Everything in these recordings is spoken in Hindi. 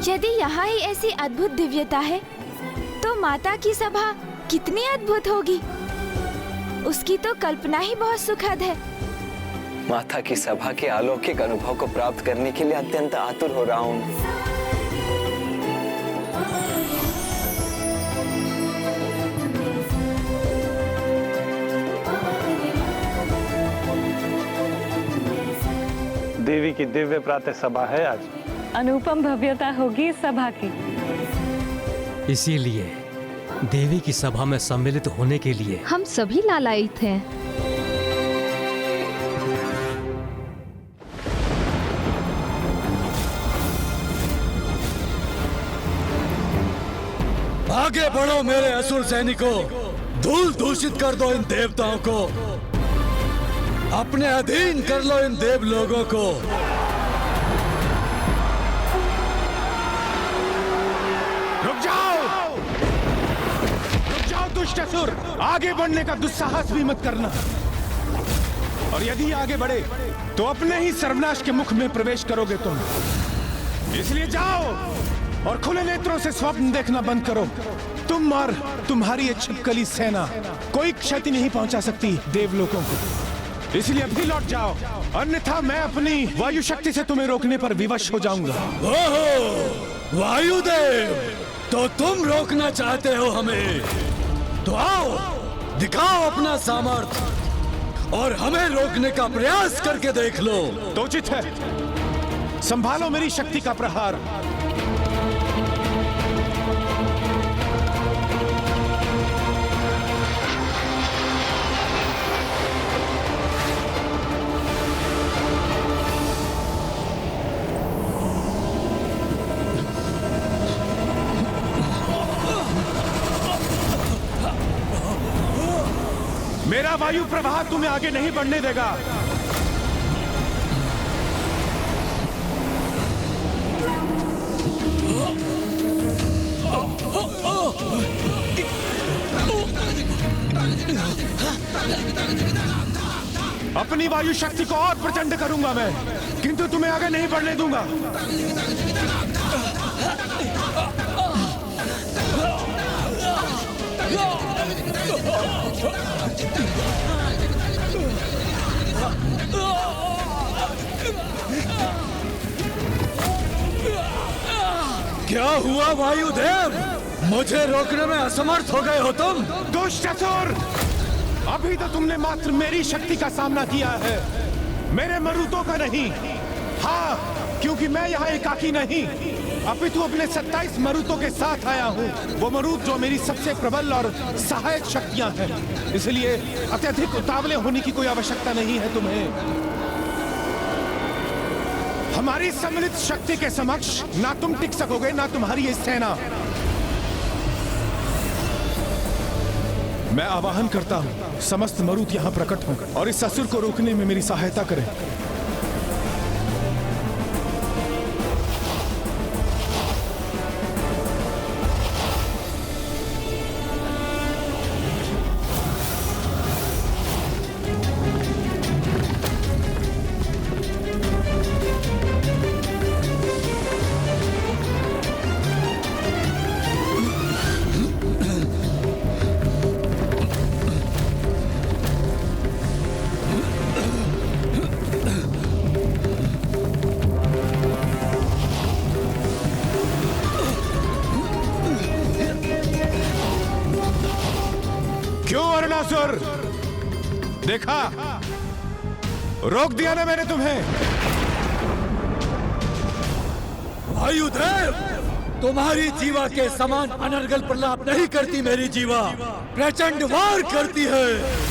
यदि यहाँ ही ऐसी अद्भुत दिव्यता है, तो माता की सभा कितनी अद्भुत होगी। उसकी तो कल्पना ही बहुत सुखद है। माता की सभा के अलौकिक अनुभव को प्राप्त करने के लिए अत्यंत आतुर हो रहा हूँ। देवी की दिव्य प्रातः सभा है आज। अनुपम भव्यता होगी इस सभा की। इसीलिए देवी की सभा में सम्मिलित होने के लिए हम सभी लालायित हैं। आगे बढ़ो मेरे असुर सैनिकों, धूल दूषित कर दो इन देवताओं को, अपने अधीन कर लो इन देव लोगों को। रुक जाओ दुष्ट असुर, आगे बढ़ने का दुस्साहस भी मत करना। और यदि आगे बढ़े तो अपने ही सर्वनाश के मुख में प्रवेश करोगे तुम। इसलिए जाओ और खुले नेत्रों से स्वप्न देखना बंद करो। तुम और तुम्हारी ये छिपकली सेना कोई क्षति नहीं पहुंचा सकती देवलोकों को। इसलिए अभी लौट जाओ, अन्यथा मैं अपनी वायु शक्ति से तुम्हें रोकने पर विवश हो जाऊंगा। ओहो, वायुदेव, तो तुम रोकना चाहते हो हमें? तो आओ, दिखाओ अपना सामर्थ्य और हमें रोकने का प्रयास करके देख लो। तो उचित है, संभालो मेरी शक्ति का प्रहार। मेरा वायु प्रवाह तुम्हें आगे नहीं बढ़ने देगा। अपनी वायु शक्ति को और प्रचंड करूंगा मैं, किंतु तुम्हें आगे नहीं बढ़ने दूंगा। क्या हुआ वायुदेव? मुझे रोकने में असमर्थ हो गए हो तुम? दुष्ट असुर, अभी तो तुमने मात्र मेरी शक्ति का सामना किया है, मेरे मरुतों का नहीं। हाँ, क्योंकि मैं यहाँ एकाकी नहीं, अपितु अपने 27 मरुतों के साथ आया हूँ। वो मरुत जो मेरी सबसे प्रबल और सहायक शक्तियाँ हैं। इसलिए अत्यधिक उतावले होने की कोई आवश्यकता नहीं है तुम्हें। हमारी सम्मिलित शक्ति के समक्ष ना तुम टिक सकोगे, ना तुम्हारी ये सेना। मैं आवाहन करता हूं, समस्त मरुत यहां प्रकट हों और इस असुर को रोकने में मेरी सहायता करें। असुर, देखा, रोक दिया ना मैंने तुम्हें। वायुदेव, तुम्हारी जीवा के समान अनर्गल प्रलाप नहीं करती मेरी जीवा, प्रचंड वार करती है।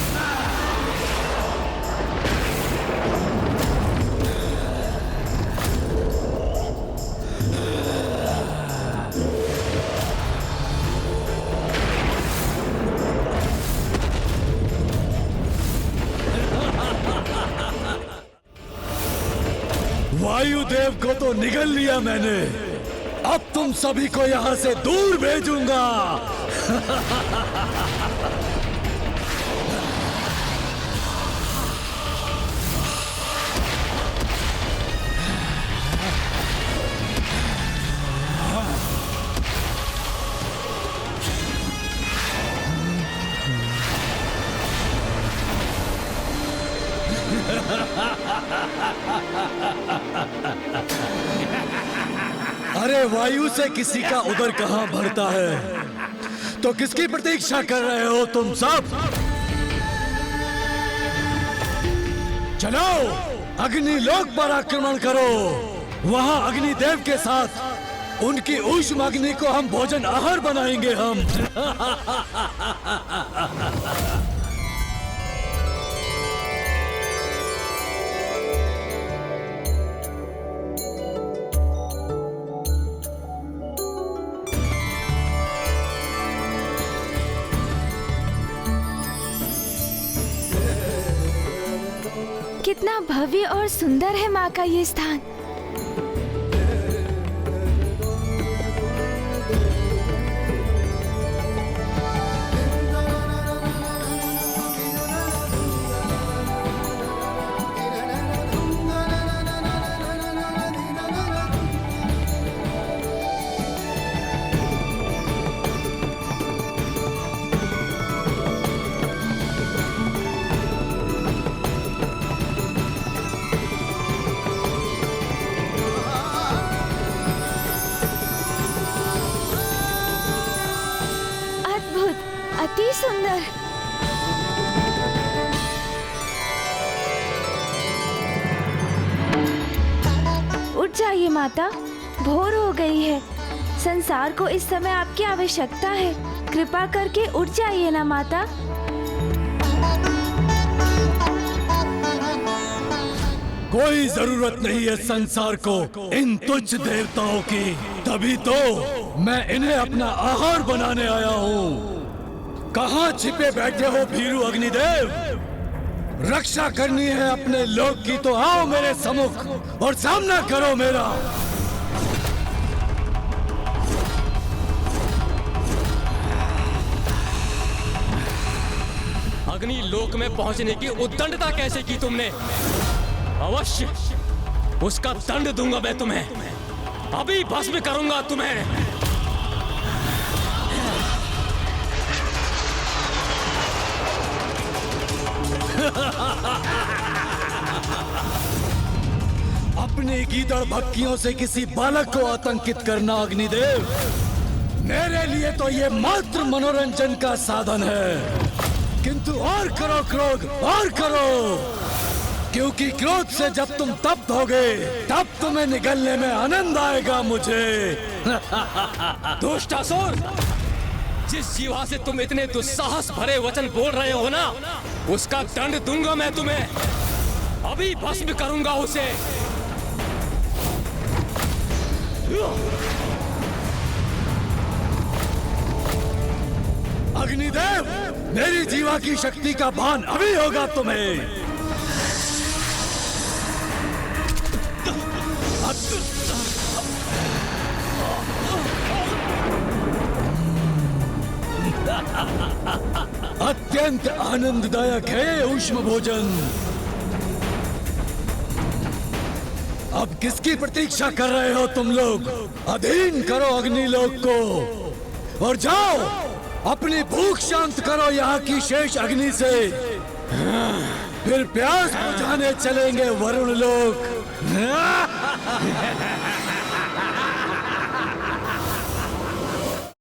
वायुदेव को तो निगल लिया मैंने, अब तुम सभी को यहां से दूर भेजूंगा। अरे वायु से किसी का उदर कहां भरता है, तो किसकी प्रतीक्षा कर रहे हो तुम सब? चलो अग्निलोक पर आक्रमण करो। वहां अग्निदेव के साथ उनकी ऊष्म अग्नि को हम भोजन आहार बनाएंगे हम। कितना भव्य और सुंदर है माँ का ये स्थान। अति सुंदर। उठ जाइए माता, भोर हो गई है। संसार को इस समय आपकी आवश्यकता है। कृपा करके उठ जाइए ना माता। कोई जरूरत नहीं है संसार को इन तुच्छ देवताओं की, तभी तो मैं इन्हें अपना आहार बनाने आया हूँ। कहाँ छिपे बैठे हो भीरू अग्निदेव? रक्षा करनी है अपने लोक की तो आओ मेरे सम्मुख और सामना करो मेरा। अग्नि लोक में पहुंचने की उद्दंडता कैसे की तुमने? अवश्य उसका दंड दूंगा मैं तुम्हें। अभी भस्म करूंगा तुम्हें। अपनी गीदड़ भक्तियों से किसी बालक को आतंकित करना अग्निदेव, मेरे लिए तो ये मात्र मनोरंजन का साधन है। किंतु और करो क्रोध, और करो, क्योंकि क्रोध से जब तुम तप्त होगे तब तुम्हें निगलने में आनंद आएगा मुझे। दुष्टासुर, जिस जीवा से तुम इतने दुस्साहस भरे वचन बोल रहे हो ना, उसका दंड दूंगा मैं तुम्हें। अभी भस्म करूंगा उसे। अग्निदेव, मेरी जीवा की शक्ति का भान अभी होगा तुम्हें। अत्यंत आनंददायक है ऊष्म भोजन। अब किसकी प्रतीक्षा कर रहे हो तुम लोग? अधीन करो अग्निलोक को और जाओ अपनी भूख शांत करो यहाँ की शेष अग्नि से। फिर प्यास बुझाने चलेंगे वरुण लोक।